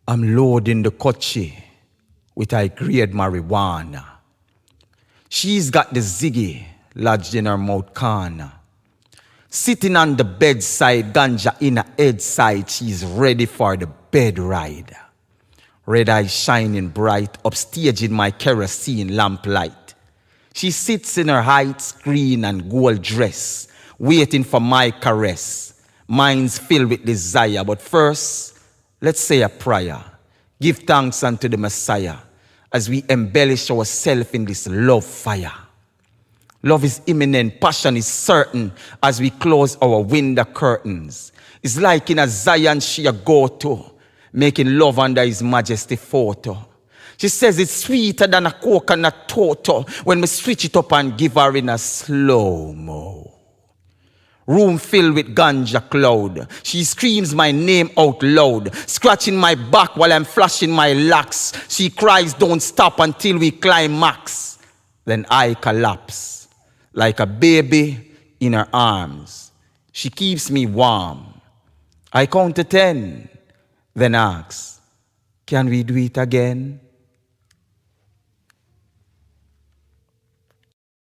I'm loading the coche with high-grade marijuana. She's got the ziggy lodged in her mouth corner. Sitting on the bedside, ganja in her head side, she's ready for the bed ride. Red eyes shining bright, upstage in my kerosene lamplight. She sits in her heights, green and gold dress, waiting for my caress. Mind's filled with desire, but first, let's say a prayer. Give thanks unto the Messiah as we embellish ourselves in this love fire. Love is imminent, passion is certain as we close our window curtains. It's like in a Zion she a go-to, making love under his majesty photo. She says it's sweeter than a coconut toto when we switch it up and give her in a slow-mo. Room filled with ganja cloud. She screams my name out loud, scratching my back while I'm flashing my locks. She cries, don't stop until we climax. Then I collapse, like a baby in her arms. She keeps me warm. I count to 10, then ask, can we do it again?